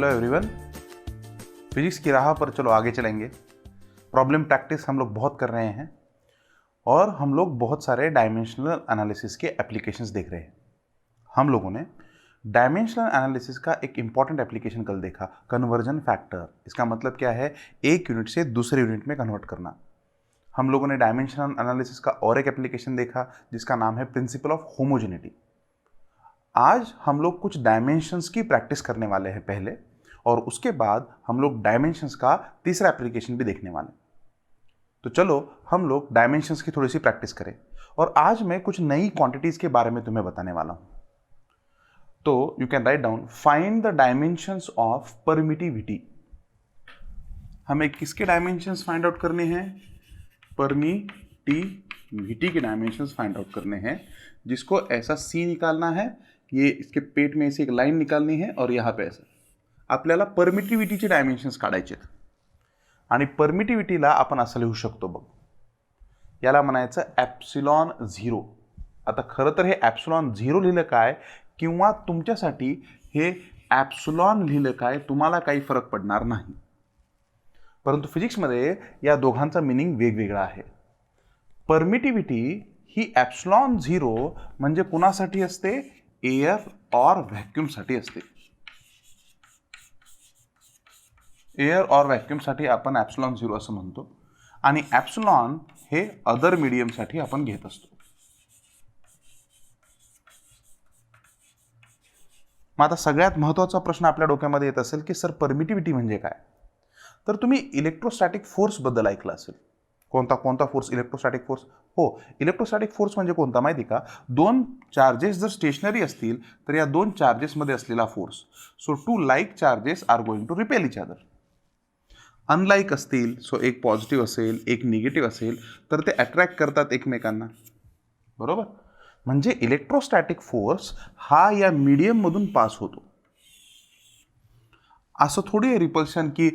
Hello everyone. Physics की राह पर चलो आगे चलेंगे। प्रॉब्लम प्रैक्टिस हम लोग बहुत कर रहे हैं और हम लोग बहुत सारे डायमेंशनल एनालिसिस के एप्लीकेशंस देख रहे हैं। हम लोगों ने डायमेंशनल एनालिसिस का एक इंपॉर्टेंट एप्लीकेशन कल देखा, कन्वर्जन फैक्टर। इसका मतलब क्या है? एक यूनिट से दूसरे यूनिट में कन्वर्ट करना। हम लोगों ने डायमेंशनल एनालिसिस का और एक एप्लीकेशन देखा जिसका नाम है प्रिंसिपल ऑफ होमोजेनिटी। आज हम लोग कुछ डायमेंशंस की प्रैक्टिस करने वाले हैं पहले, और उसके बाद हम लोग डायमेंशंस का तीसरा एप्लीकेशन भी देखने वाले हैं। तो चलो हम लोग डायमेंशंस की थोड़ी सी प्रैक्टिस करें। और आज मैं कुछ नई क्वांटिटीज के बारे में तुम्हें बताने वाला हूं। तो you can write down, find the dimensions of permittivity. हमें किसके डायमेंशंस फाइंड आउट करने हैं? परमिटिविटी के डायमेंशंस फाइंड आउट करने हैं, जिसको ऐसा सी निकालना है, ये इसके पेट में से एक लाइन निकालनी है और यहाँ पे ऐसा आपल्याला परमिटिविटीचे डायमेन्शन्स काढायचे आहेत। आणि परमिटिविटीला आपण असं लिहू शकतो बघ, याला म्हणायचं ॲप्सिलॉन झिरो। आता खरं तर हे ॲप्सिलॉन झिरो लिहिलं काय किंवा तुमच्यासाठी हे ॲप्सिलॉन लिहिलं काय तुम्हाला काही फरक पडणार नाही, परंतु फिजिक्समध्ये या दोघांचा मिनिंग वेगवेगळा आहे। परमिटिविटी ही ॲप्सिलॉन झिरो म्हणजे कुणासाठी असते? एअर और व्हॅक्यूम साठी असते। एअर और व्हॅक्यूम साठी आपण ॲप्सिलॉन झिरो असं म्हणतो, आणि ॲप्सिलॉन हे अदर मीडियम साठी आपण घेत असतो। मग आता सगळ्यात महत्त्वाचा प्रश्न आपल्या डोक्यामध्ये येत असेल की सर परमिटिविटी म्हणजे काय? तर तुम्ही इलेक्ट्रोस्टॅटिक फोर्स बद्दल ऐकलं असेल। कोणता फोर्स? Electrostatic force. हो, इलेक्ट्रोस्टॅटिक फोर्स म्हणजे कोणता माहिती का? दोन चार्जेस जर स्टेशनरी असतील तर या दोन चार्जेसमध्ये असलेला force. So two like charges are going to repel each other. Unlike असतील, सो एक पॉझिटिव्ह असेल एक निगेटिव्ह असेल, तर ते अट्रॅक्ट करतात एकमेकांना, बरोबर? म्हणजे इलेक्ट्रोस्टॅटिक फोर्स हा या मीडियममधून पास होतो। असं थोडी आहे रिपल्शन की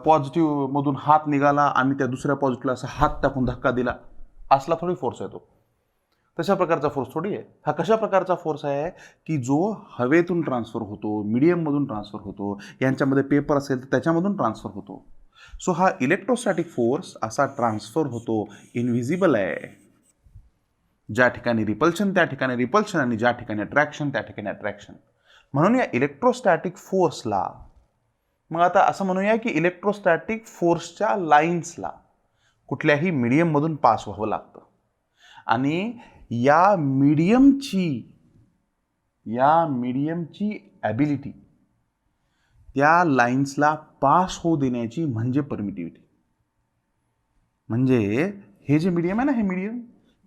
पॉझिटिव्ह मधून हात निघाला आणि त्या दुसऱ्या पॉझिटिव्हला असा हात टाकून धक्का दिला, असला थोडी फोर्स आहे तो। तशा प्रकारचा फोर्स थोडी आहे हा। कशा प्रकारचा फोर्स आहे की जो हवेतून ट्रान्सफर होतो, मीडियममधून ट्रान्सफर होतो, यांच्यामध्ये पेपर असेल तर त्याच्यामधून ट्रान्सफर होतो। सो हा इलेक्ट्रोस्टॅटिक फोर्स असा ट्रान्सफर होतो, इनव्हिजिबल आहे। ज्या ठिकाणी रिपल्शन त्या ठिकाणी रिपल्शन, आणि ज्या ठिकाणी अट्रॅक्शन त्या ठिकाणी अट्रॅक्शन। म्हणून या इलेक्ट्रोस्टॅटिक फोर्सला, मग आता असं म्हणूया की इलेक्ट्रोस्टॅटिक फोर्सच्या लाईन्सला कुठल्याही मीडियममधून पास व्हावं लागतं, आणि या मीडियमची ॲबिलिटी त्या लाईन्सला पास होऊ देण्याची म्हणजे परमिटिव्हिटी। म्हणजे हे जे मीडियम आहे ना, हे मीडियम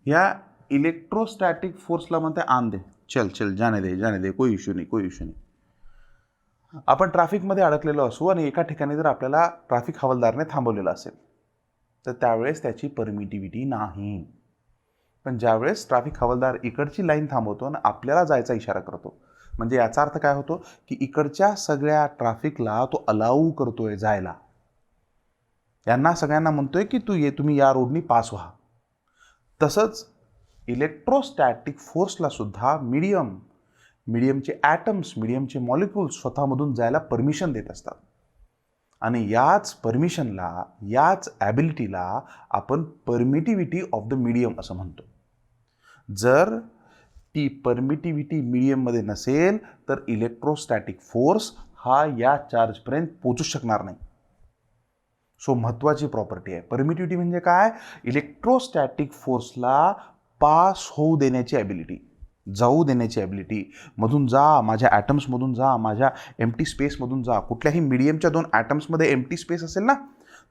या इलेक्ट्रोस्टॅटिक फोर्सला म्हणते आन दे, चल जाने दे, कोई इश्यू नाही। आपण ट्रॅफिकमध्ये अडकलेलो असू आणि एका ठिकाणी जर आपल्याला ट्रॅफिक हवालदारने थांबवलेलं असेल तर त्यावेळेस त्याची परमिटिव्हिटी नाही। पण ज्यावेळेस ट्रॅफिक हवालदार इकडची लाईन थांबवतो आणि आपल्याला जायचा इशारा करतो, म्हणजे याचा अर्थ काय होतो की इकडच्या सगळ्या ट्रॅफिकला तो अलाऊ करतोय जायला। यांना सगळ्यांना म्हणतोय की तुम्ही या रोडनी पास व्हा। तसंच इलेक्ट्रोस्टॅटिक फोर्सला सुद्धा मीडियमचे ॲटम्स, मीडियमचे मॉलिक्युल्स स्वतःमधून जायला परमिशन देत असतात, आणि याच परमिशनला, याच ॲबिलिटीला आपण परमिटिव्हिटी ऑफ द मीडियम असं म्हणतो। जर ती परमिटिव्हिटी मीडियममध्ये नसेल तर इलेक्ट्रोस्टॅटिक फोर्स हा या चार्जपर्यंत पोचू शकणार नाही। सो महत्त्वाची प्रॉपर्टी आहे परमिटिव्हिटी म्हणजे काय? इलेक्ट्रोस्टॅटिक फोर्सला पास होऊ देण्याची ॲबिलिटी, जाऊ देण्याची ॲबिलिटी। मधून जा, माझ्या ॲटम्समधून जा, माझ्या एम्प्टी स्पेसमधून जा। कुठल्याही मीडियमच्या दोन ॲटम्समध्ये एम्प्टी स्पेस असेल ना,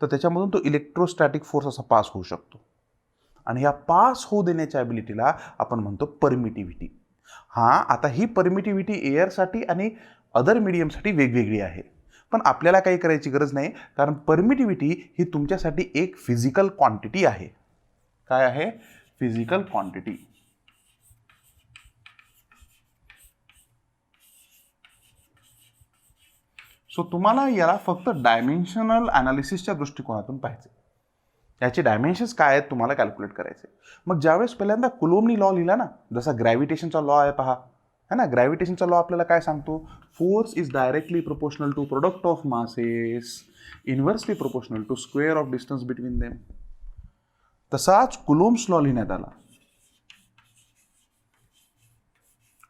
तर त्याच्यामधून तो इलेक्ट्रोस्टॅटिक फोर्स असा पास होऊ शकतो, आणि या पास होऊ देण्याच्या ॲबिलिटीला आपण म्हणतो परमिटिव्हिटी। हां, आता ही परमिटिव्हिटी एअरसाठी आणि अदर मीडियमसाठी वेगवेगळी आहे, पण आपल्याला काही करायची गरज नाही, कारण परमिटिव्हिटी ही तुमच्यासाठी एक फिजिकल क्वांटिटी आहे। काय आहे? Physical quantity. सो तुम्हाला याला फक्त डायमेन्शनल ॲनालिसिसच्या दृष्टिकोनातून पाहायचं। याचे डायमेन्शन्स काय आहेत तुम्हाला कॅल्क्युलेट करायचे। मग ज्यावेळेस पहिल्यांदा कुलोम्बनी लॉ लिहिला ना, जसा ग्रॅव्हिटेशनचा लॉ आहे पहा, है ना. ग्रॅव्हिटेशनचा लॉ आपल्याला काय सांगतो, force is directly proportional to product of masses inversely proportional to square of distance between them. तसाच कुलोम्स लॉ लिहिण्यात आला.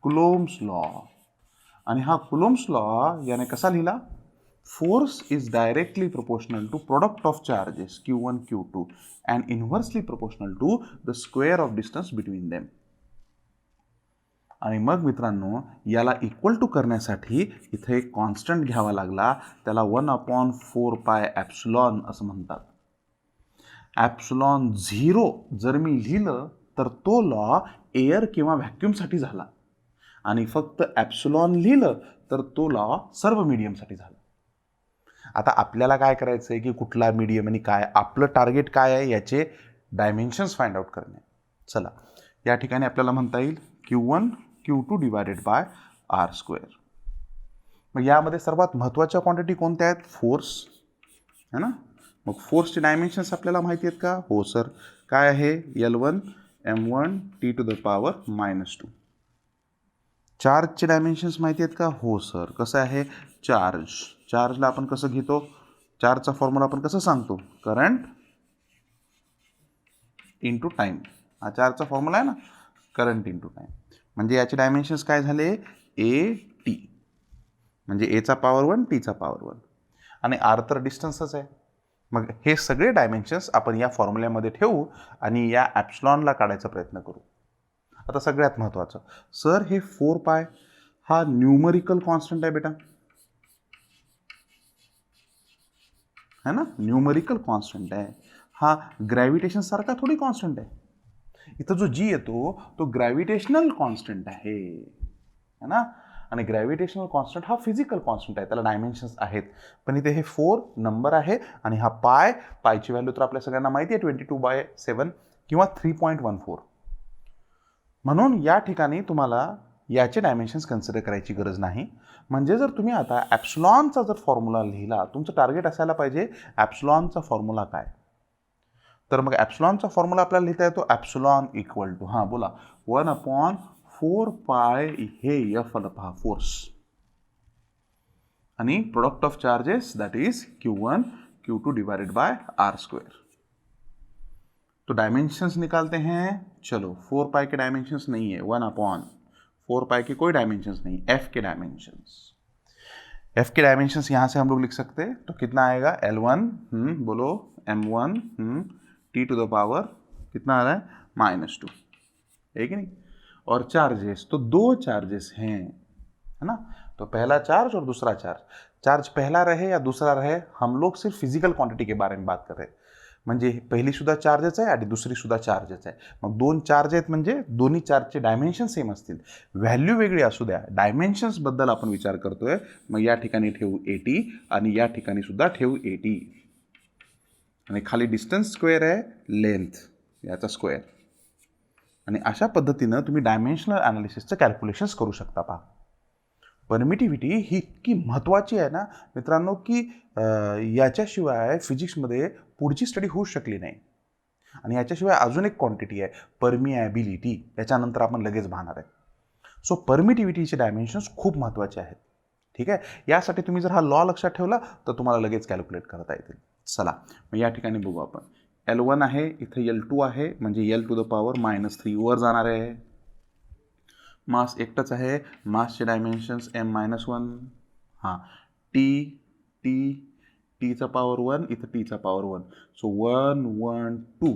Coulomb's law. आणि हा कुलोम्स लॉ याने कसा लिहिला, force is directly proportional to product of charges Q1 Q2 and inversely proportional to the square of distance between them. आणि मग मित्रांनो याला इक्वल टू करण्यासाठी इथे एक कॉन्स्टंट घ्यावा लागला, त्याला 1/4 ॲप्सिलॉन असं म्हणतात. ॲप्सिलॉन 0 जर मी लिहिलं तर तो लॉ एअर किंवा व्हॅक्यूमसाठी झाला, आणि फक्त ॲप्सिलॉन लिहिलं तर तो लॉ सर्व मीडियमसाठी झाला. आता आपल्याला काय करायचं आहे की कुठला मीडियम आणि काय, आपलं टार्गेट काय आहे, याचे डायमेन्शन्स फाइंड आउट करणे. चला, या ठिकाणी आपल्याला म्हणता येईल Q1 Q2 divided by R². मग यामध्ये सर्वात महत्त्वाच्या क्वांटिटी कोणत्या आहेत, फोर्स है ना. मग फोर्सचे डायमेन्शन्स आपल्याला माहिती आहेत का, हो सर. काय आहे, L1 M1 T⁻⁻². चार्जचे डायमेन्शन्स माहिती आहेत का, हो सर. कसं आहे, चार्जला आपण कसं घेतो, चार्जचा फॉर्म्युला आपण कसं सांगतो, करंट इंटू टाईम. हा चार्जचा फॉर्म्युला आहे ना, करंट इंटू टाईम. म्हणजे याचे डायमेन्शन्स काय झाले, AT, म्हणजे Aचा पॉवर 1 Tचा पॉवर 1, आणि R तर डिस्टन्सच आहे. मग हे सगळे डायमेन्शन्स आपण या फॉर्म्युल्यामध्ये ठेवू आणि या ॲप्सिलॉनला काढायचा प्रयत्न करू. आता सगळ्यात महत्त्वाचं, सर हे 4π हा न्यूमरिकल कॉन्स्टंट आहे बेटा, है ना. न्यूमरिकल कॉन्स्टंट आहे, हा ग्रॅव्हिटेशन सारखा थोडी कॉन्स्टंट आहे. इथं जो G येतो तो ग्रॅव्हिटेशनल कॉन्स्टंट आहे, है ना. आणि ग्रॅव्हिटेशनल कॉन्स्टंट हा फिजिकल कॉन्स्टंट आहे, त्याला डायमेन्शन्स आहेत. पण इथे हे 4 नंबर आहे आणि हा पायची व्हॅल्यू तर आपल्या सगळ्यांना माहिती आहे 22/7 किंवा 3.14. म्हणून या ठिकाणी तुम्हाला याचे डायमेन्शन्स कन्सिडर करायची गरज नाही. म्हणजे जर तुम्ही आता ॲप्सिलॉनचा जर फॉर्म्युला लिहिला, तुमचं टार्गेट असायला पाहिजे ॲप्सिलॉनचा फॉर्म्युला काय. तर मग ॲप्सिलॉनचा फॉर्म्युला आपल्याला लिहिता येतो, ॲप्सिलॉन इक्वल टू, हां बोला, 1/4π हे F हा फोर्स, आणि product of charges that is Q1 Q2 divided by R². तो डायमेंशंस निकालते हैं. चलो, 4π के डायमेंशंस नहीं है, 1/4π के कोई डायमेंशंस नहीं, F के डायमेंशंस. F के डायमेंशंस यहाँ से हम लोग लिख सकते हैं. तो कितना आएगा, L1 बोलो, M1 T⁻, कितना आ रहा है, -2, है कि नहीं. और चार्जेस, तो 2 चार्जेस हैं, है ना. तो पहला चार्ज और दूसरा चार्ज. चार्ज पहला रहे या दूसरा रहे, हम लोग सिर्फ फिजिकल क्वांटिटी के बारे में बात कर रहे हैं. म्हणजे पहिली सुद्धा चार्जच आहे आणि दुसरी सुद्धा चार्जच आहे. मग 2 चार्ज आहेत म्हणजे दोन्ही चार्जचे डायमेन्शन सेम असतील, व्हॅल्यू वेगळी असू द्या, डायमेन्शन्सबद्दल आपण विचार करतोय. मग या ठिकाणी ठेवू AT आणि या ठिकाणी सुद्धा ठेवू AT. आणि खाली डिस्टन्स स्क्वेअर आहे, लेंथ याचा स्क्वेअर. आणि अशा पद्धतीनं तुम्ही डायमेन्शनल ॲनालिसिसचं कॅल्क्युलेशन्स करू शकता. पहा, परमिटिव्हिटी ही इतकी महत्त्वाची आहे ना मित्रांनो, की याच्याशिवाय फिजिक्समध्ये पुढची स्टडी होऊ शकली नाही. आणि याच्याशिवाय अजून एक क्वांटिटी आहे, परमिॲबिलिटी. याच्यानंतर आपण लगेच पाहणार आहे. सो परमिटिव्हिटीचे डायमेन्शन्स खूप महत्त्वाचे आहेत. ठीक आहे, यासाठी तुम्ही जर हा लॉ लक्षात ठेवला तर तुम्हाला लगेच कॅल्क्युलेट करता येतील. चला, मग या ठिकाणी बघू आपण. L1 आहे, इथे L2 आहे, म्हणजे L⁻³ वर जाणार आहे. मास एकटाच आहे, मासचे डायमेन्शन्स M-1, हां, Tचा पॉवर 1, इथं Tचा पॉवर 1. सो 1 1 2,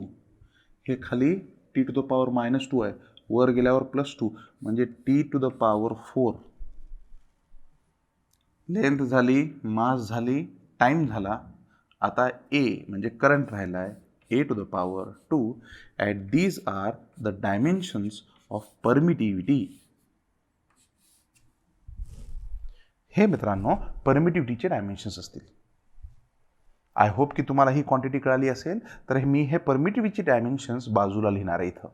हे खाली T⁻² आहे, वर गेल्यावर +2 म्हणजे T⁻⁴. लेंथ झाली, मास झाली, टाईम झाला. आता A म्हणजे करंट राहिला आहे, A⁻². And these are the dimensions of permittivity. हे मित्रांनो परमिटिव्हिटीचे डायमेन्शन्स असतील. आय होप की तुम्हाला ही क्वांटिटी कळाली असेल. तर मी हे परमिटिव्हिटीचे डायमेन्शन्स बाजूला लिहिणार आहे इथं,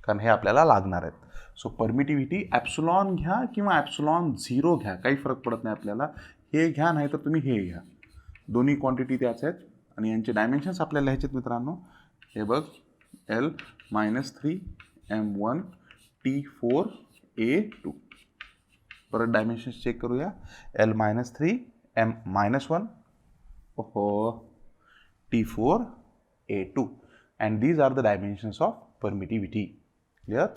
कारण हे आपल्याला लागणार आहेत. सो परमिटिव्हिटी ॲप्सिलॉन घ्या किंवा ॲप्सिलॉन 0 घ्या, काही फरक पडत नाही आपल्याला. हे घ्या नाही तर तुम्ही हे घ्या, दोन्ही क्वांटिटी त्याच आहेत. आणि यांचे डायमेन्शन्स आपल्याला लिहायचे मित्रांनो. हे बघ, L-3 M1 T4 A2. परत डायमेन्शन्स चेक करूया. L-3, M-1, T4A2 and these are the dimensions of permittivity. Clear.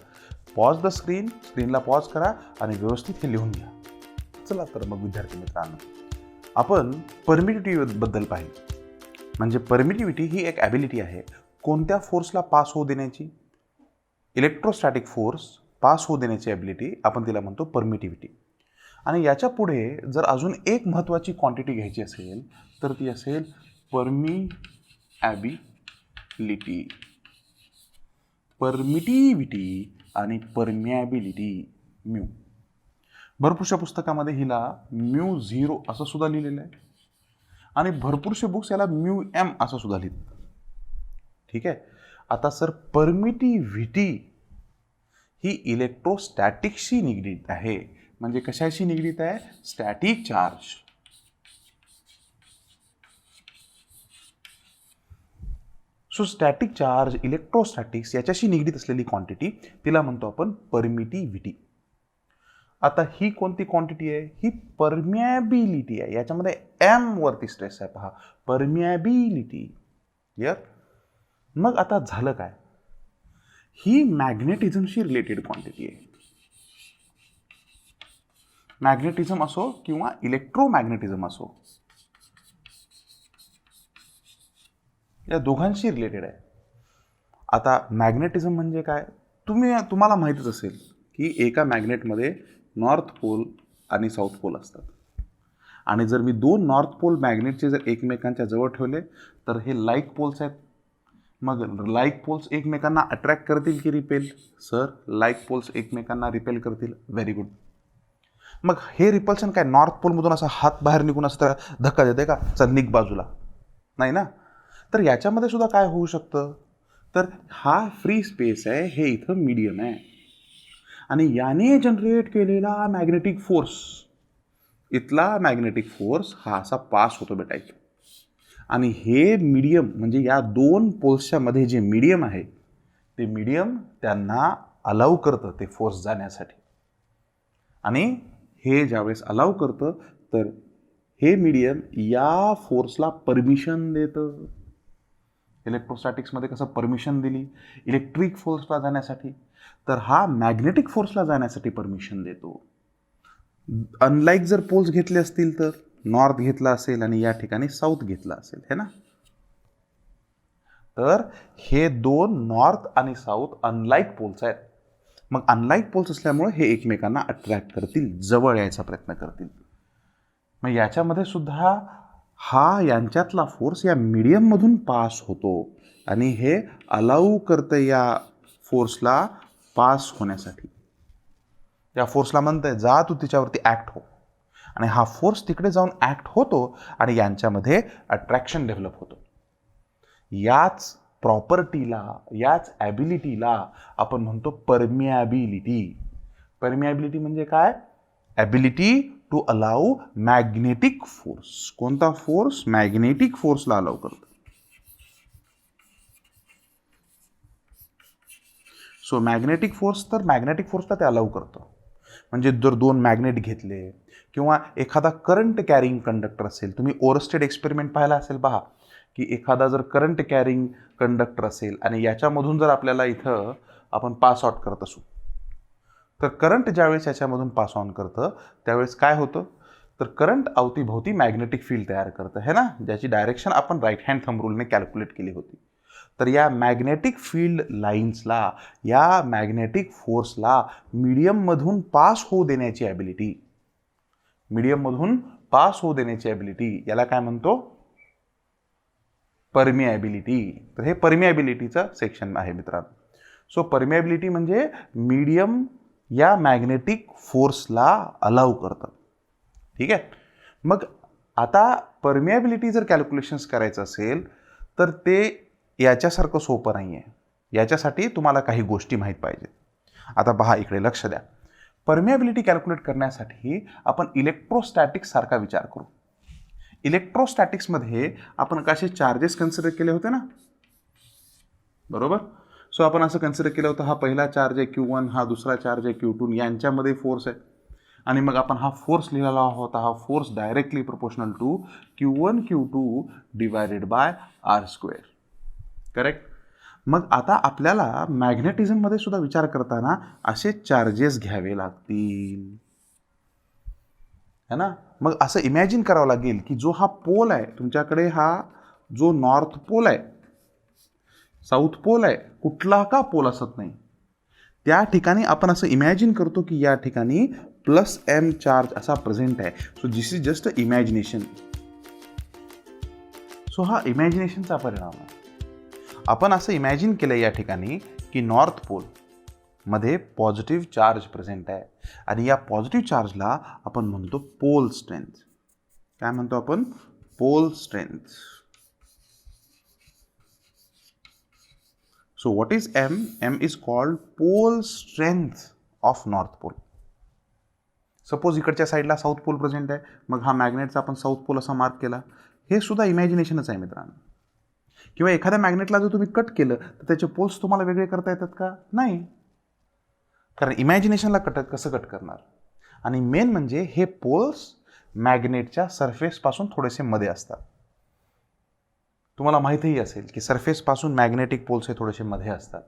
Pause the स्क्रीनला पॉज करा आणि व्यवस्थित हे लिहून घ्या. चला तर मग विद्यार्थी मित्रांनो, आपण परमिटिव्हिटी बद्दल पाहिजे. म्हणजे परमिटिव्हिटी ही एक ॲबिलिटी आहे कोणत्या फोर्सला पास होऊ देण्याची. इलेक्ट्रोस्टॅटिक फोर्स पास होऊ देण्याची ॲबिलिटी आपण तिला म्हणतो परमिटिव्हिटी. आणि याच्या पुढे जर अजून एक महत्त्वाची क्वांटिटी घ्यायची असेल तर ती असेल परमिॲबिलिटी. परमिटिव्हिटी आणि परमिॲबिलिटी म्यू. भरपूरशा पुस्तकामध्ये हिला μ0 असं सुद्धा लिहिलेलं आहे आणि भरपूरसे बुक्स याला μm असं सुद्धा लिहितात. ठीक आहे. आता सर परमिटिव्हिटी ही इलेक्ट्रोस्टॅटिक्सशी निगडीत आहे. म्हणजे कशाशी निगडीत आहे? Static charge. So static charge, electrostatics याच्याशी निगडीत असलेली क्वांटिटी तिला म्हणतो आपण परमिटिव्हिटी. आता ही कोणती क्वांटिटी आहे? ही परमिॲबिलिटी आहे. याच्यामध्ये एम वरती स्ट्रेस आहे पहा, परमिॲबिलिटी. क्लिअर. मग आता झालं काय? ही मॅग्नेटिझमशी रिलेटेड क्वांटिटी आहे. मॅग्नेटिझम असो किंवा इलेक्ट्रोमॅग्नेटिझम असो, या दोघांशी रिलेटेड आहे. आता मॅग्नेटिझम म्हणजे काय? तुम्हाला माहीतच असेल की एका मॅग्नेटमध्ये नॉर्थ पोल आणि साऊथ पोल असतात. आणि जर मी दोन नॉर्थ पोल मॅग्नेटचे जर एकमेकांच्या जवळ ठेवले तर हे लाईक पोल्स आहेत. मग लाईक पोल्स एकमेकांना अट्रॅक्ट करतील की रिपेल? सर, लाईक पोल्स एकमेकांना रिपेल करतील. Very good. मग हे रिपल्शन काय नॉर्थ पोलमधून असा हात बाहेर निघून असं धक्का देते का? चल निघ बाजूला, नाही ना. तर याच्यामध्ये सुद्धा काय होऊ शकतं? तर हा फ्री स्पेस आहे, हे इथं मीडियम आहे आणि याने जनरेट केलेला मॅग्नेटिक फोर्स, इथला मॅग्नेटिक फोर्स हा असा पास होतो बेटा इथे. आणि हे मीडियम म्हणजे या दोन पोल्सच्या मध्ये जे मीडियम आहे ते मीडियम त्यांना अलाउ करतं ते फोर्स जाण्यासाठी. आणि हे ज्यावेळेस अलाउ करतं तर हे मीडियम या फोर्सला परमिशन देतं. इलेक्ट्रोस्टॅटिक्समध्ये कसं परमिशन दिली इलेक्ट्रिक फोर्सला जाण्यासाठी, तर हा मॅग्नेटिक फोर्सला जाण्यासाठी परमिशन देतो. अनलाईक जर पोल्स घेतले असतील तर नॉर्थ घेतला असेल आणि या ठिकाणी साऊथ घेतला असेल, है ना. तर हे दोन नॉर्थ आणि साऊथ अनलाईक पोल्स आहेत. मग अनलाईक पोल्स असल्यामुळे हे एकमेकांना अट्रॅक्ट करतील, जवळ यायचा प्रयत्न करतील. मग याच्यामध्ये सुद्धा हा यांच्यातला फोर्स या मीडियममधून पास होतो आणि हे अलाऊ करतं या फोर्सला पास होण्यासाठी. या फोर्सला म्हणतंय जा तू तिच्यावरती ॲक्ट हो, आणि हा फोर्स तिकडे जाऊन ॲक्ट होतो आणि यांच्यामध्ये अट्रॅक्शन डेव्हलप होतो. याच प्रॉपर्टीला, याच ॲबिलिटीला आपण म्हणतो परमिॲबिलिटी. परमिॲबिलिटी म्हणजे काय? Ability to allow magnetic force. कोणता फोर्स? मॅग्नेटिक फोर्सला अलाउ करतो. सो मॅग्नेटिक फोर्स, तर मॅग्नेटिक फोर्सला ते अलाउ करतं. म्हणजे जर दोन मॅग्नेट घेतले किंवा एखादा करंट कॅरिंग कंडक्टर असेल, तुम्ही ओरस्टेड एक्सपेरिमेंट पाहिला असेल पहा, की एखादा जर करंट कॅरिंग कंडक्टर असेल आणि याच्यामधून जर आपल्याला इथं आपण पास आउट करत असू, तर करंट ज्यावेळेस याच्यामधून पास ऑन करतं त्यावेळेस काय होतं? तर करंट अवतीभोवती मॅग्नेटिक फील्ड तयार करतं, है ना, ज्याची डायरेक्शन आपण राईट हँड थंब रूलने कॅल्क्युलेट केली होती. तर या मॅग्नेटिक फील्ड लाईन्सला, या मॅग्नेटिक फोर्सला मीडियममधून पास होऊ देण्याची ॲबिलिटी, मीडियममधून पास होऊ देण्याची ॲबिलिटी, याला काय म्हणतो? परमिॲबिलिटी. तर हे परमिॲबिलिटीचं सेक्शन आहे मित्रांनो. सो परमिॲबिलिटी म्हणजे मीडियम या मॅग्नेटिक फोर्सला अलाउ करतं. ठीक आहे. मग आता परमिॲबिलिटी जर कॅल्क्युलेशन्स करायचं असेल तर ते याच्यासारखं सोपं नाही आहे. याच्यासाठी तुम्हाला काही गोष्टी माहीत पाहिजेत. आता पहा, इकडे लक्ष द्या. परमिॲबिलिटी कॅल्क्युलेट करण्यासाठी आपण इलेक्ट्रोस्टॅटिक्स सारखा विचार करू. इलेक्ट्रोस्टॅटिक्समध्ये आपण कसे चार्जेस कन्सिडर केले होते ना, बरोबर. सो आपण असं कन्सिडर केलं होतं, हा पहिला चार्ज आहे Q1, हा दुसरा चार्ज आहे Q2, यांच्यामध्ये फोर्स आहे. आणि मग आपण हा फोर्स लिहिलेला होता, हा force directly proportional to Q1 Q2 divided by R². Correct. मग आता आपल्याला मॅग्नेटिझममध्ये सुद्धा विचार करताना असे चार्जेस घ्यावे लागतील, है ना. मग असं इमॅजिन करावं लागेल की जो हा पोल आहे तुमच्याकडे, हा जो नॉर्थ पोल आहे, साऊथ पोल आहे, कुठला का पोल असत नाही, त्या ठिकाणी आपण असं इमॅजिन करतो की या ठिकाणी +m चार्ज असा प्रेझेंट आहे. So this is just imagination. So हा इमॅजिनेशनचा परिणाम आहे. आपण असं इमॅजिन केलं या ठिकाणी की नॉर्थ पोल मध्ये पॉझिटिव्ह चार्ज प्रेझेंट आहे आणि या पॉझिटिव्ह चार्जला आपण म्हणतो पोल स्ट्रेंथ. काय म्हणतो आपण? Pole strength. So what is M? M is called pole strength of north pole. Suppose इकडच्या साईडला साऊथ पोल प्रेझेंट आहे, मग हा मॅग्नेटचा आपण साऊथ पोल असा मार्क केला. हे सुद्धा इमॅजिनेशनच आहे मित्रांनो. किंवा एखाद्या मॅग्नेटला जर तुम्ही कट केलं तर त्याचे पोल्स तुम्हाला वेगळे करता येतात का? नाही, कारण इमॅजिनेशनला कसं कट करणार. आणि मेन म्हणजे हे पोल्स मॅग्नेटच्या सरफेसपासून थोडेसे मध्ये असतात. तुम्हाला माहितीही असेल की सरफेसपासून मॅग्नेटिक पोल्स हे थोडेसे मध्ये असतात.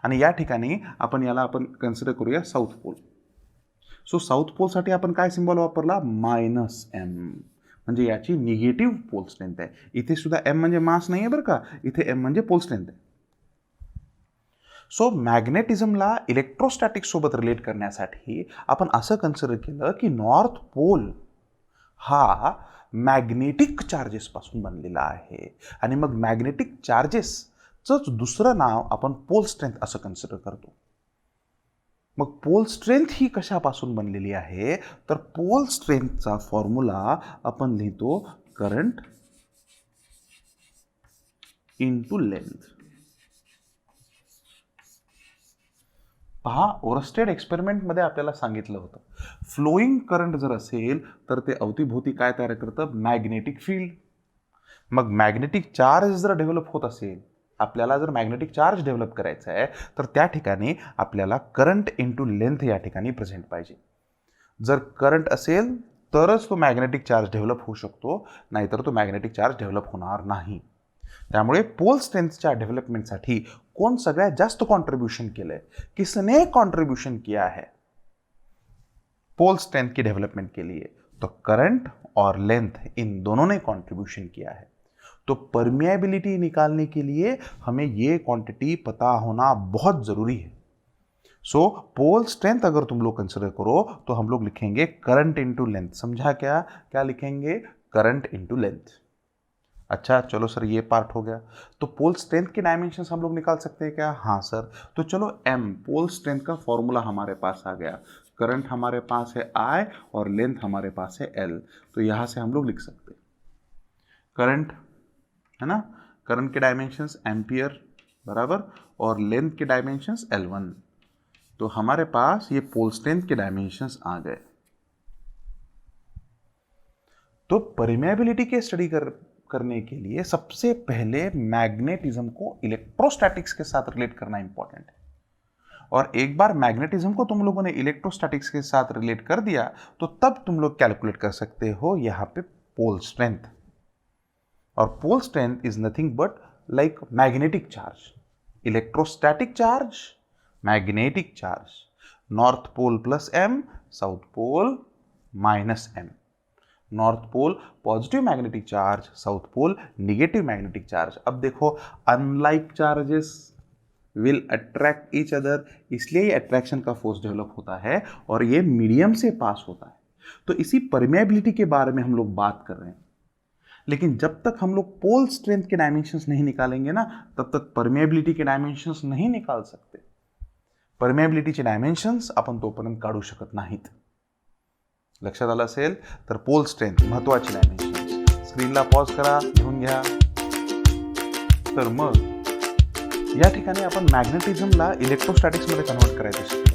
आणि या ठिकाणी आपण कन्सिडर करूया साऊथ पोल. सो साऊथ पोलसाठी आपण काय सिम्बॉल वापरला? -m. म्हणजे याची निगेटिव्ह पोल स्ट्रेंथ आहे. इथे सुद्धा M म्हणजे मास नाही आहे बरं का, इथे M म्हणजे पोल स्ट्रेंथ आहे. सो मॅग्नेटिझमला इलेक्ट्रोस्टॅटिक सोबत रिलेट करण्यासाठी आपण असं कन्सिडर केलं की नॉर्थ पोल हा मॅग्नेटिक चार्जेसपासून बनलेला आहे. आणि मग मॅग्नेटिक चार्जेसचंच दुसरं नाव आपण पोल स्ट्रेंथ असं कन्सिडर करतो. मग पोल स्ट्रेंथ ही कशापासून बनलेली आहे? तर पोल स्ट्रेंथचा फॉर्म्युला आपण लिहितो करंट इंटू लेंथ. पहा, ओरस्टेड एक्सपेरिमेंटमध्ये आपल्याला सांगितलं होतं फ्लोईंग करंट जर असेल तर ते अवतीभोवती काय तयार करतं? Magnetic field. मग मॅग्नेटिक चार्ज जर डेव्हलप होत असेल, आपल्याला जर मॅग्नेटिक चार्ज डेव्हलप करायचा आहे तर त्या ठिकाणी आपल्याला करंट इंटू लेंथ या ठिकाणी प्रेझेंट पाहिजे. जर करंट असेल तरच तो मॅग्नेटिक चार्ज डेव्हलप होऊ शकतो, नाहीतर तो मॅग्नेटिक चार्ज डेव्हलप होणार नाही. त्यामुळे पोल स्ट्रेंथच्या डेव्हलपमेंटसाठी कौन सगळ्यात जास्त कॉन्ट्रीब्यूशन केलंय? किसने कॉन्ट्रीब्यूशन किया है पोल स्ट्रेंथ की डेवलपमेंट के लिए? तो करंट और लेंथ, इन दोनों ने कॉन्ट्रीब्यूशन किया है. तो परमिएबिलिटी निकालने के लिए हमें ये क्वांटिटी पता होना बहुत जरूरी है. सो पोल स्ट्रेंथ अगर तुम लोग कंसिडर करो तो हम लोग लिखेंगे करंट इंटू लेंथ. समझा क्या? क्या लिखेंगे? Current into length. अच्छा, चलो सर ये पार्ट हो गया. तो पोल स्ट्रेंथ के डायमेंशंस हम लोग निकाल सकते हैं क्या? हाँ सर. तो चलो M, पोल स्ट्रेंथ का फॉर्मूला हमारे पास आ गया. करंट हमारे पास है I और लेंथ हमारे पास है L. तो यहाँ से हम लोग लिख सकते हैं करंट, है ना, करंट के डायमेंशंस एम्पियर बराबर, और लेंथ के डायमेंशंस L1. तो हमारे पास ये पोल स्ट्रेंथ के डायमेंशंस आ गए. तो परमेबिलिटी के स्टडी करने के लिए सबसे पहले मैग्नेटिज्म को इलेक्ट्रोस्टैटिक्स के साथ रिलेट करना इंपॉर्टेंट है. और एक बार मैग्नेटिज्म को तुम लोगों ने इलेक्ट्रोस्टैटिक्स के साथ रिलेट कर दिया तो तब तुम लोग कैलकुलेट कर सकते हो यहां पे पोल स्ट्रेंथ. और pole strength is nothing but like magnetic charge, electrostatic charge, magnetic charge. North pole +m, south pole -m. North pole positive magnetic charge, south pole negative magnetic charge. अब देखो, unlike charges will attract each other, इसलिए ये attraction का force develop होता है और ये medium से pass होता है. तो इसी परमेबिलिटी के बारे में हम लोग बात कर रहे हैं. लेकिन जब तक हम लोग पोल स्ट्रेंथ के डायमेंशंस नहीं निकालेंगे ना, तब तक परमेबिलिटी के डायमेंशंस नहीं निकाल सकते. परमेबिलिटीचे डायमेंशन्स आपण तोपर्यंत काढू शकत नाहीत. लक्षात आलं असेल तर पोल स्ट्रेंथ महत्वाची डायमेन्शन्स. स्क्रीनला पॉज करा, लिहून घ्या. तर मग या ठिकाणी आपण मॅग्नेटिझमला इलेक्ट्रोस्टॅटिक्समध्ये कन्व्हर्ट करायचं शिकलो.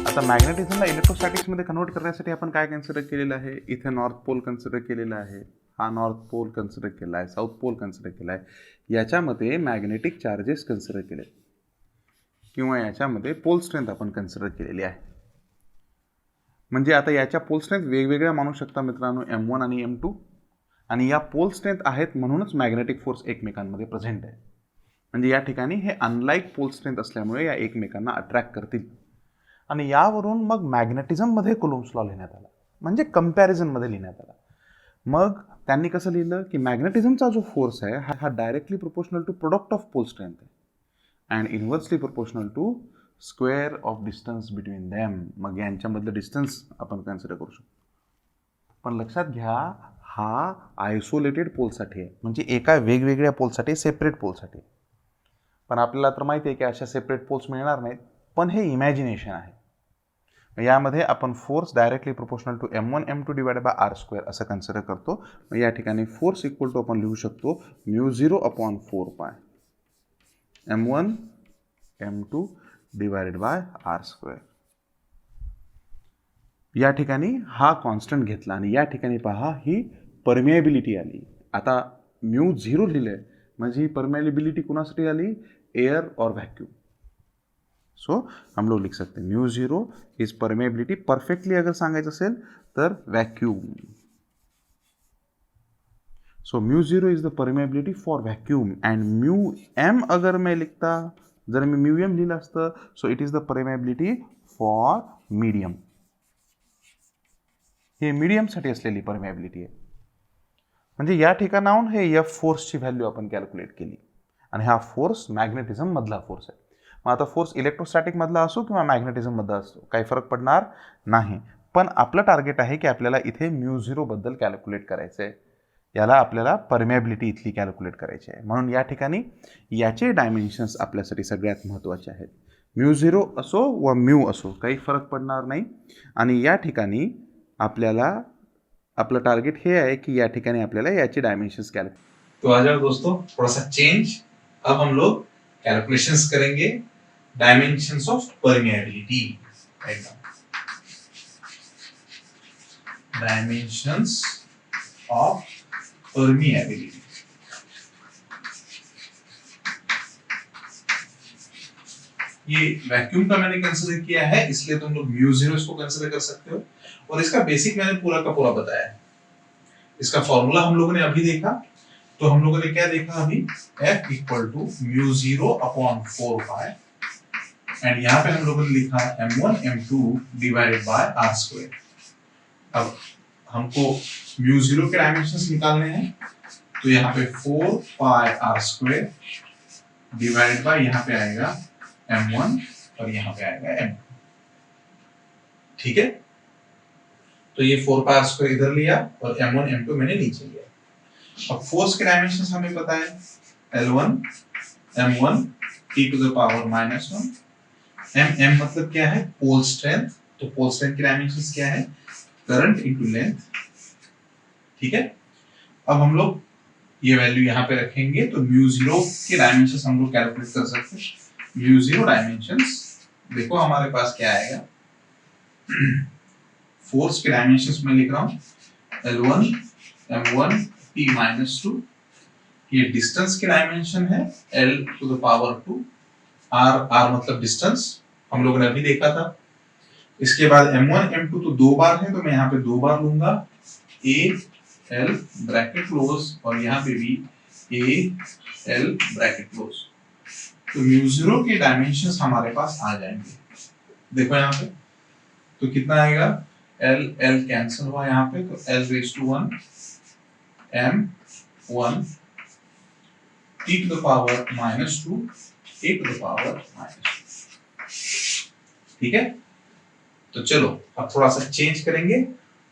आता मॅग्नेटिझमला इलेक्ट्रोस्टॅटिक्समध्ये कन्व्हर्ट करण्यासाठी आपण काय कन्सिडर केलेलं आहे? इथे नॉर्थ पोल कन्सिडर केलेला आहे, हा नॉर्थ पोल कन्सिडर केला आहे, साऊथ पोल कन्सिडर केला आहे. याच्यामध्ये मॅग्नेटिक चार्जेस कन्सिडर केले किंवा याच्यामध्ये पोल स्ट्रेंथ आपण कन्सिडर केलेली आहे. म्हणजे आता याच्या पोल स्ट्रेंथ वेगवेगळ्या मानू शकता मित्रांनो, M1 आणि M2, आणि या पोल स्ट्रेंथ आहेत म्हणूनच मॅग्नेटिक फोर्स एकमेकांमध्ये प्रेझेंट आहे. म्हणजे या ठिकाणी हे अनलाईक पोल स्ट्रेंथ असल्यामुळे या एकमेकांना अट्रॅक्ट करतील. आणि यावरून मग मॅग्नेटिझममध्ये कुलॉम्स लॉ लिहिण्यात आला, म्हणजे कंपॅरिझनमध्ये लिहिण्यात आला. मग त्यांनी कसं लिहिलं की मॅग्नेटिझमचा जो फोर्स आहे हा directly proportional to product of pole strength आहे and inversely proportional to square of distance between them. मग यांच्यामधलं डिस्टन्स आपण कन्सिडर करू शकतो. पण लक्षात घ्या, हा आयसोलेटेड पोलसाठी आहे, म्हणजे एका वेगवेगळ्या पोलसाठी, सेपरेट पोलसाठी. पण आपल्याला तर माहिती आहे की अशा सेपरेट पोल्स मिळणार नाहीत, पण हे इमॅजिनेशन आहे. यामध्ये आपण force directly proportional to M1 M2 divided by R² असं कन्सिडर करतो. मग या ठिकाणी फोर्स इक्वल टू आपण लिहू शकतो μ0/4π M1 M2 divided by R². या ठिकाणी हा कॉन्स्टंट घेतला आणि या ठिकाणी पहा ही परमिएबिलिटी आली. आता μ0 लिहिलंय म्हणजे ही परमिएबिलिटी कुणासाठी आली? एयर और वैक्यूम. सो हम लोग लिख सकते हैं μ0 इज परमिएबिलिटी. परफेक्टली अगर सांगायचं असेल तर vacuum. So μ0 is the permeability for vacuum and μm अगर मैं लिखता, जर मी μm लिहिलं असतं, so it is the permeability for medium. हे मीडियमसाठी असलेली परमिएबिलिटी आहे. म्हणजे या ठिकाणाहून हे F फोर्सची व्हॅल्यू आपण कॅल्क्युलेट केली आणि हा फोर्स मॅग्नेटिझम मधला फोर्स आहे. मग आता फोर्स इलेक्ट्रोस्टॅटिक मधला असो किंवा मॅग्नेटिझम मधला असो काही फरक पडणार नाही. पण आपलं टार्गेट आहे की आपल्याला इथे μ0 बद्दल कॅल्क्युलेट करायचं आहे. याला आपल्याला परमिएबिलिटी इथली कॅल्क्युलेट करायची आहे. म्हणून या ठिकाणी याचे डायमेन्शन्स आपल्यासाठी सगळ्यात महत्त्वाचे आहेत. μ0 असो व μ असो काही फरक पडणार नाही. आणि या ठिकाणी आपल्याला आपलं टार्गेट हे आहे की या ठिकाणी आपल्याला याचे डायमेंशंस कैलकुलेट. तो आ जाओ दोस्तों, थोड़ा सा चेंज. अब हम लोग कैलकुलेशंस करेंगे dimensions of permeability. Dimensions of permeability. ये वैक्यूम का मैंने कंसीडर किया है, इसलिए तुम लोग μ0 इसको कंसीडर कर सकते हो. और इसका बेसिक मैंने पूरा का पूरा बताया. इसका फॉर्मूला हम लोगों ने अभी देखा. तो हम लोगों ने क्या देखा अभी? F इक्वल टू μ0/4π एंड यहाँ पे हम लोगों ने लिखा M1 M2 divided by R². अब हमको μ0 के डायमेंशंस निकालने हैं, तो यहाँ पे 4πr² डिवाइडेड बाय यहाँ पे आएगा M1 और यहाँ पे आएगा M2. ठीक है, तो ये 4πr² इधर लिया और M1 M2 मैंने नीचे लिया. अब फोर्स के डायमेंशंस हमें पता है, L1 M1 t to the power -1. M मतलब क्या है? Pole strength. तो पोल स्ट्रेंथ के डायमेंशंस क्या है? Current into length. ठीक है, अब हम लोग ये वैल्यू यहाँ पे रखेंगे तो μ0 के डायमेंशंस हम लोग कैलकुलेट कर सकते हैं. μ0 डायमेंशंस देखो हमारे पास क्या आएगा. फोर्स के डायमेंशंस में लिख रहा हूँ L1 M1 t-2. ये डिस्टेंस के डायमेंशन है L to the power 2. R मतलब डिस्टेंस हम लोगों ने अभी देखा था. इसके बाद M1 M2 तो दो बार है, तो मैं यहाँ पे दो बार लूंगा. A L ब्रैकेट क्लोज और यहाँ पे भी A L ब्रैकेट क्लोज. तो μ0 के डायमेंशंस हमारे पास आ जाएंगे. देखो यहाँ पे तो कितना आएगा? L कैंसिल हुआ यहाँ पे, तो L⁻1 M1 t to the power -2 a to the power -2. ठीक है, तो चलो अब थोड़ा सा चेंज करेंगे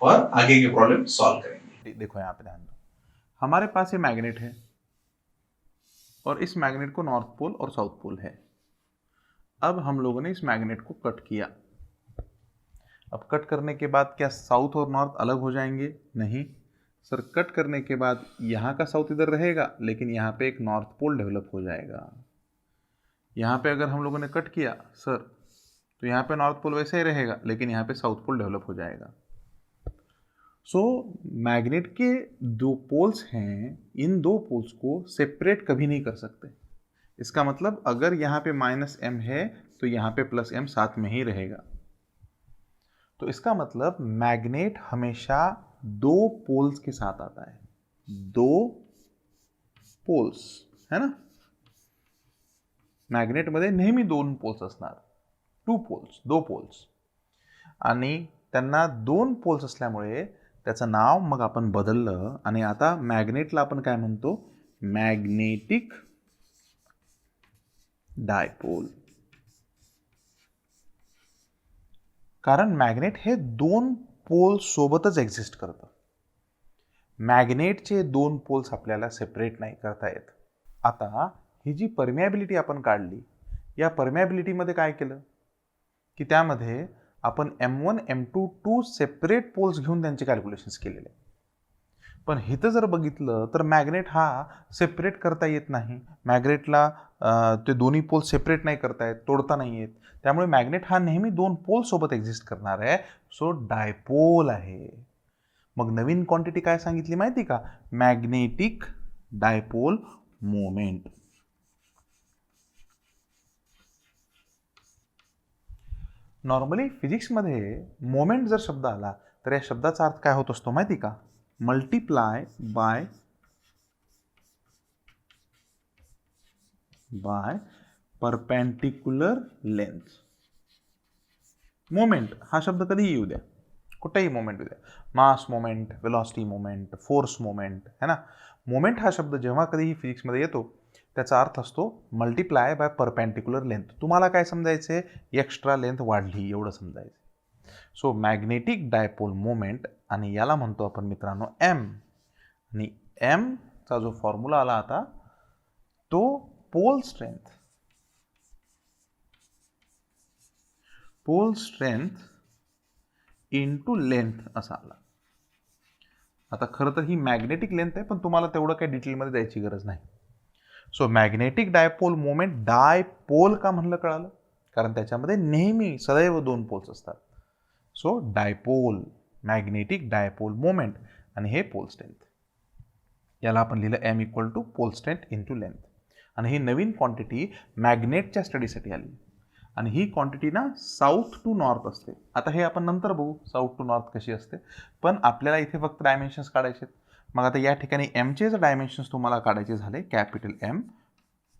और आगे के प्रॉब्लम सॉल्व करेंगे. देखो यहाँ पे ध्यान दो, हमारे पास ये मैग्नेट है और इस मैग्नेट को नॉर्थ पोल और साउथ पोल है. अब हम लोगों ने इस मैग्नेट को कट किया. अब कट करने के बाद क्या साउथ और नॉर्थ अलग हो जाएंगे? नहीं सर, कट करने के बाद यहाँ का साउथ इधर रहेगा, लेकिन यहाँ पे एक नॉर्थ पोल डेवलप हो जाएगा. यहाँ पे अगर हम लोगों ने कट किया सर, तो यहाँ पे नॉर्थ पोल वैसे ही रहेगा, लेकिन यहाँ पे साउथ पोल डेवलप हो जाएगा. सो मैग्नेट के दो पोल्स हैं, इन दो पोल्स को सेपरेट कभी नहीं कर सकते. इसका मतलब अगर यहाँ पे -m है तो यहाँ पे +m साथ में ही रहेगा. तो तो इसका मतलब मैग्नेट हमेशा दो पोल्स के साथ आता है, दो पोल्स, है ना. मॅग्नेटमध्ये नेहमी दोन पोल्स असणार, दो पोल्स, आणि त्यांना दोन पोल्स असल्यामुळे त्याचं नाव मग आपण बदललं आणि आता मॅग्नेटला आपण काय म्हणतो, मॅग्नेटिक डायपोल. कारण मॅग्नेट हे दोन पोल सोबतच एक्झिस्ट करतं. मॅग्नेटचे दोन पोल्स आपल्याला सेपरेट नाही करता येत. आता ही जी परमिॲबिलिटी आपण काढली, या परमिॲबिलिटीमध्ये काय केलं की त्यामध्ये आपण M1 M2 to separate poles घेऊन त्यांचे कॅल्क्युलेशन्स केलेले. पण इथं जर बघितलं तर मॅग्नेट हा सेपरेट करता येत नाही. मॅग्नेटला ते दोन्ही पोल सेपरेट नाही करता येत, तोडता नाही येत. त्यामुळे मॅग्नेट हा नेहमी दोन पोल सोबत एक्झिस्ट करणार आहे, सो डायपोल आहे. मग नवीन क्वांटिटी काय सांगितली माहिती का, मॅग्नेटिक डायपोल मोमेंट. नॉर्मली फिजिक्समध्ये मोमेंट जर शब्द आला तर या शब्दाचा अर्थ काय होत असतो माहिती का, multiply by perpendicular length. Moment हा शब्द कधीही येऊ द्या, कुठेही मोमेंट येऊ द्या, मास moment, velocity moment, force moment, है ना. मोमेंट हा शब्द जेव्हा कधीही फिजिक्समध्ये येतो त्याचा अर्थ असतो मल्टिप्लाय बाय परपेंडिक्युलर लेंथ. तुम्हाला काय समजायचं, एक्स्ट्रा लेंथ वाढली एवढं समजायचं. सो मॅग्नेटिक डायपोल मोमेंट, आणि याला म्हणतो आपण मित्रांनो एम. आणि एमचा जो फॉर्म्युला आला आता तो पोल स्ट्रेंथ इंटू लेंथ असा आला. आता खरं तर ही मॅग्नेटिक लेंथ आहे, पण तुम्हाला तेवढं काही डिटेलमध्ये जायची गरज नाही. So magnetic dipole moment, dipole का म्हणलं कळालं, कारण त्याच्यामध्ये नेहमी सदैव दोन पोल्स असतात. So dipole, magnetic dipole moment, आणि हे पोल स्ट्रेंथ. याला आपण लिहिलं M equal to pole strength into length. आणि ही नवीन क्वांटिटी मॅग्नेटच्या स्टडीसाठी आली, आणि ही क्वांटिटी ना साऊथ टू नॉर्थ असते. आता हे आपण नंतर बघू साऊथ टू नॉर्थ कशी असते, पण आपल्याला इथे फक्त डायमेन्शन्स काढायचे. मग आता या ठिकाणी एमचे जर डायमेन्शन्स तुम्हाला काढायचे झाले, capital M,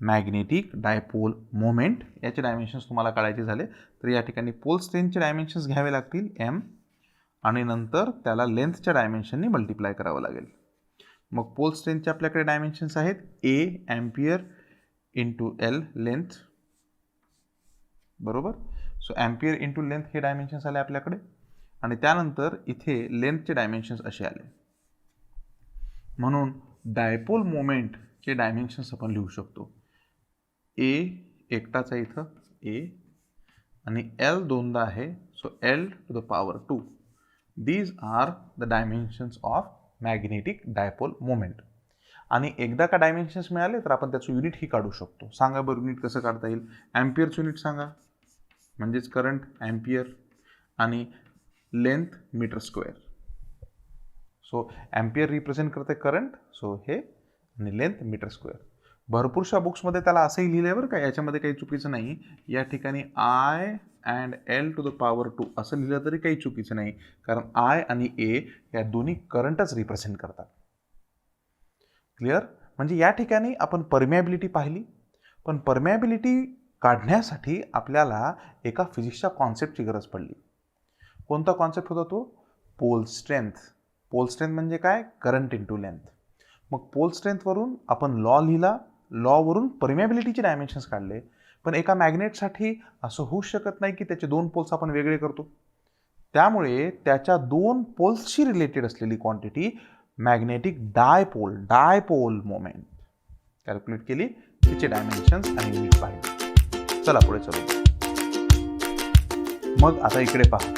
magnetic dipole moment याचे डायमेन्शन्स तुम्हाला काढायचे झाले, तर या ठिकाणी पोल स्ट्रेंथचे डायमेन्शन्स घ्यावे लागतील एम, आणि नंतर त्याला लेंथच्या डायमेन्शननी मल्टिप्लाय करावं लागेल. मग पोल स्ट्रेंथचे आपल्याकडे डायमेन्शन्स आहेत A ampere into L length, बरोबर. सो एम्पियर इंटू लेंथ हे डायमेन्शन्स आले आपल्याकडे, आणि त्यानंतर इथे लेंथचे डायमेन्शन्स असे आले. म्हणून डायपोल मोमेंटचे डायमेन्शन्स आपण लिहू शकतो, ए एकटाच आहे इथं ए, आणि एल दोनदा आहे, so L to the power 2. These are the dimensions of magnetic dipole moment. आणि एकदा का डायमेन्शन्स मिळाले तर आपण त्याचं युनिट ही काढू शकतो. सांगा बरं युनिट कसं काढता येईल, ॲम्पियरचं युनिट सांगा, म्हणजेच करंट ॲम्पियर, आणि length metre square. So ampere represent करते करंट, सो हे, आणि लेंथ मीटर स्क्वेअर. भरपूरशा बुक्समध्ये त्याला असंही लिहिलं आहे बरं का, याच्यामध्ये काही चुकीचं नाही. या ठिकाणी I and L to the power 2 असं लिहिलं तरी काही चुकीचं नाही, कारण आय आणि ए या दोन्ही करंटच रिप्रेझेंट करतात. क्लिअर. म्हणजे या ठिकाणी आपण परमिॲबिलिटी पाहिली, पण परमिॲबिलिटी काढण्यासाठी आपल्याला एका फिजिक्सच्या कॉन्सेप्टची गरज पडली. कोणता कॉन्सेप्ट होता तो, पोल स्ट्रेंथ. पोल स्ट्रेंथ म्हणजे काय, करंट इंटू लेंथ. मग पोल स्ट्रेंथवरून आपण लॉ लिहिला, लॉवरून परमिॲबिलिटीचे डायमेन्शन्स काढले. पण एका मॅग्नेटसाठी असं होऊच शकत नाही की त्याचे दोन पोल्स आपण वेगळे करतो. त्यामुळे त्याच्या दोन पोल्सशी रिलेटेड असलेली quantity magnetic dipole moment calculate केली, तिचे डायमेन्शन्स आणि युनिट पाहिले. चला पुढे चलू. मग आता इकडे पहा,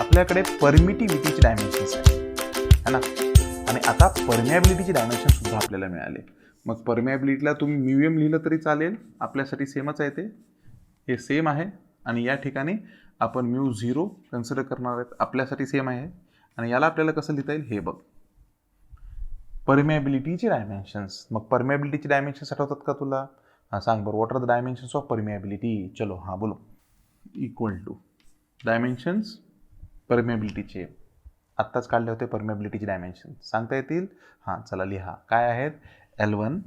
आपल्याकडे परमिटिव्हिटीचे डायमेन्शन्स आहे ना, आणि आता परमिॲबिलिटीचे डायमेन्शन सुद्धा आपल्याला मिळाले. मग परमिॲबिलिटीला तुम्ही म्यूएम लिहिलं तरी चालेल, आपल्यासाठी सेमच आहे, हे सेम आहे. आणि या ठिकाणी आपण μ0 कन्सिडर करणार आहेत, आपल्यासाठी सेम आहे. आणि याला आपल्याला कसं लिहिता येईल हे बघ, परमिॲबिलिटीचे डायमेन्शन्स. मग परमिॲबिलिटीचे डायमेन्शन्स आठवतात का तुला, हां सांग बरं, what are the dimensions of permeability. चलो हां बोलो, इक्वल टू डायमेन्शन्स परमेबिलिटीचे आत्ताच काढले होते. परमेबिलिटीचे डायमेन्शन सांगता येतील? हां, चला लिहा. काय आहेत? L1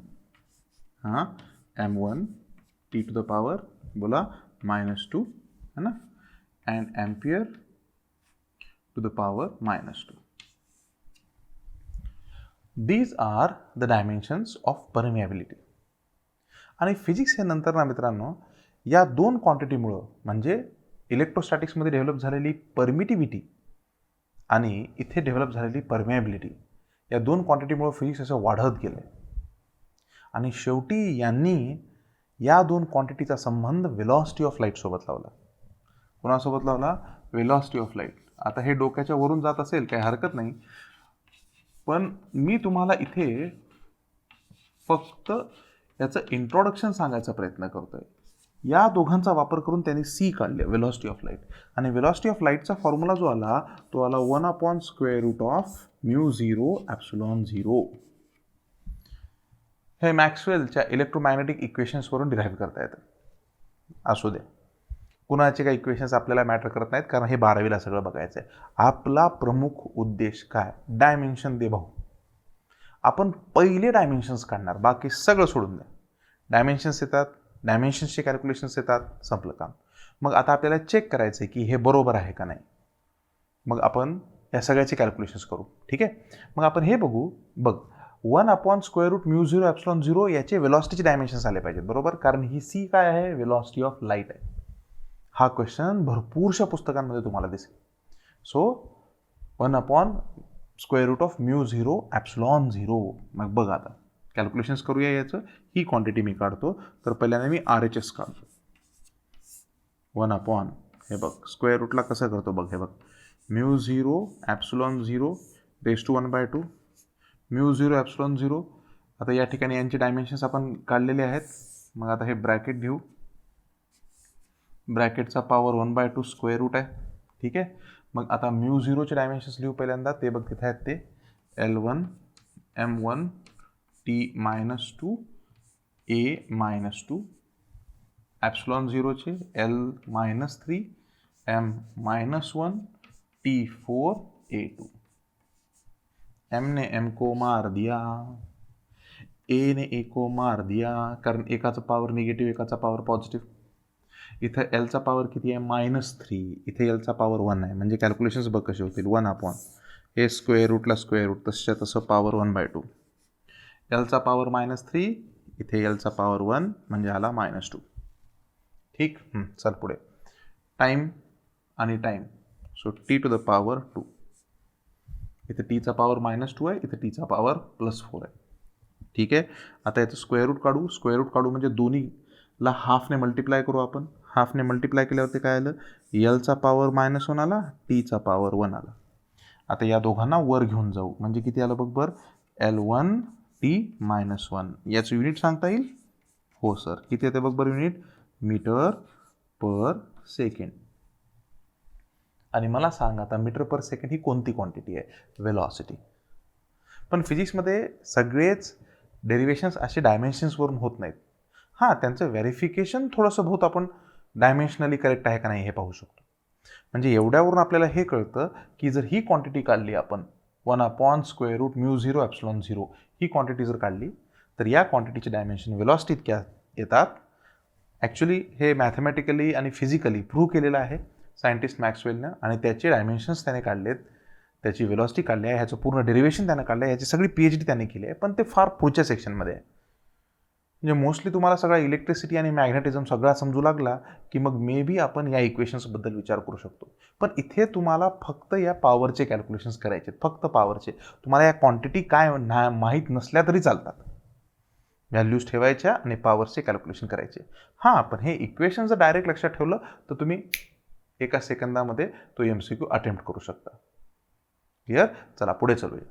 हां M1 T to the power बोला -2 है ना, and ampere to the power -2. These are the dimensions of permeability. आणि फिजिक्स हे नंतर ना मित्रांनो या दोन क्वांटिटीमुळं म्हणजे इलेक्ट्रोस्टॅटिक्समध्ये डेव्हलप झालेली परमिटिव्हिटी आणि इथे डेव्हलप झालेली परमिएबिलिटी या दोन क्वांटिटीमुळं फिजिक्स असं वाढत गेलं आहे. आणि शेवटी यांनी या दोन क्वांटिटीचा संबंध वेलॉसिटी ऑफ लाईटसोबत लावला. कोणासोबत लावला? Velocity of light. आता हे डोक्याच्या वरून जात असेल काही हरकत नाही, पण मी तुम्हाला इथे फक्त याचं इंट्रोडक्शन सांगायचा प्रयत्न करतोय. या दोघांचा वापर करून त्यांनी सी काढले, वेलॉसिटी ऑफ लाईट. आणि वेलॉसिटी ऑफ लाईटचा फॉर्म्युला जो आला तो आला 1/√μ0ε0. हे मॅक्सवेलच्या इलेक्ट्रोमॅग्नेटिक इक्वेशन्सवरून डिराईव्ह करता येतं. असू दे, कुणाचे काही इक्वेशन्स आपल्याला मॅटर करत नाहीत, कारण हे 12वीला सगळं बघायचं आहे. आपला प्रमुख उद्देश काय? डायमेन्शन दे भाऊ. आपण पहिले डायमेन्शन्स काढणार, बाकी सगळं सोडून द्या. डायमेन्शन्स येतात, डायमेन्शन्सचे कॅल्क्युलेशन्स येतात, संपलं काम. मग आता आपल्याला चेक करायचं आहे की हे बरोबर आहे का नाही. मग आपण या सगळ्याचे कॅल्क्युलेशन्स करू. ठीक आहे. मग आपण हे बघू. बघ 1/√μ0ε0 याचे वेलॉसिटीचे डायमेन्शन्स आले पाहिजेत, बरोबर, कारण ही सी काय आहे? वेलॉसिटी ऑफ लाईट आहे. हा क्वेश्चन भरपूरशा पुस्तकांमध्ये तुम्हाला दिसेल. सो 1/√μ0ε0. मग बघ आता कॅल्क्युलेशन्स करूया याचं. ही क्वांटिटी मी काढतो. तर पहिल्यांदा मी RHS काढतो. 1 हे बघ स्क्वेअर रूटला कसं करतो बघ. हे बघ μ0ε0 रेज टू 1/2 μ0ε0. आता या ठिकाणी यांचे डायमेन्शन्स आपण काढलेले आहेत. मग आता हे ब्रॅकेट घेऊ. ब्रॅकेटचा पॉवर 1/2 स्क्वेअर रूट आहे. ठीक आहे. मग आता μ0चे डायमेन्शन्स लिहू पहिल्यांदा. ते बघ तिथे आहेत ते L1 M1 T-2 A-2 ε0चे L-3 M-1 T4 A2. M ने M को मार दिया, A ने A को मार दिया, कारण एकाचा पॉवर निगेटिव्ह एकाचा पॉवर पॉझिटिव्ह. इथं Lचा पॉवर किती आहे? -3. इथे Lचा पॉवर 1 आहे. म्हणजे कॅल्क्युलेशन्स बघ कसे होतील. 1 हे स्क्वेअर रूटला स्क्वेअर रूट तसं तसं पॉवर 1/2. Lचा पॉवर -3, इथे Lचा पॉवर 1 म्हणजे आला -2. ठीक. चल पुढे. टाईम आणि time. So T to the power 2. इथे Tचा पॉवर -2 आहे, इथे Tचा पॉवर +4 आहे. ठीक आहे. आता याचं स्क्वेअर रूट काढू. स्क्वेअर रूट काढू म्हणजे दोन्हीला हाफने मल्टिप्लाय करू आपण. हाफने मल्टिप्लाय केल्यावरती काय आलं? Lचा पॉवर -1 आला, Tचा पॉवर 1 आला. आता या दोघांना वर घेऊन जाऊ म्हणजे किती आलं बघ बरं? L1 T-1. याचं युनिट सांगता येईल? हो सर. किती येते बघ बरं युनिट? मीटर पर सेकंड. आणि मला सांग आता मीटर पर सेकंड ही कोणती क्वांटिटी आहे? वेलॉसिटी. पण फिजिक्समध्ये सगळेच डेरिवेशन्स असे डायमेन्शन्सवरून होत नाहीत. हां, त्यांचं व्हेरिफिकेशन थोडंसं बहुत आपण डायमेन्शनली करेक्ट आहे का नाही हे पाहू शकतो. म्हणजे एवढ्यावरून आपल्याला हे कळतं की जर ही क्वांटिटी काढली आपण 1/√μ0ε0 ही क्वांटिटी जर काढली तर या क्वांटिटीचे डायमेन्शन वेलॉसिटी इतक्या येतात. ॲक्च्युली हे मॅथमॅटिकली आणि फिजिकली प्रूव्ह केलेलं आहे सायंटिस्ट मॅक्सवेलनं. आणि त्याचे डायमेन्शन्स त्याने काढलेत, त्याची वेलॉसिटी काढली आहे, ह्याचं पूर्ण डेरिवेशन त्यानं काढलं आहे, ह्याची सगळी PhD त्याने केली आहे. पण ते फार पुढच्या सेक्शनमध्ये आहे. म्हणजे मोस्टली तुम्हाला सगळा इलेक्ट्रिसिटी आणि मॅग्नेटिझम सगळा समजू लागला की मग मे बी आपण या इक्वेशन्सबद्दल विचार करू शकतो. पण इथे तुम्हाला फक्त या पॉवरचे कॅल्क्युलेशन्स करायचे, फक्त पॉवरचे. तुम्हाला या क्वांटिटी काय माहीत नसल्या तरी चालतात. व्हॅल्यूज ठेवायच्या आणि पॉवरचे कॅल्क्युलेशन करायचे. हां, पण हे इक्वेशन जर डायरेक्ट लक्षात ठेवलं तर तुम्ही एका सेकंदामध्ये तो MCQ अटेम्प्ट करू शकता. क्लिअर? चला पुढे चलूया.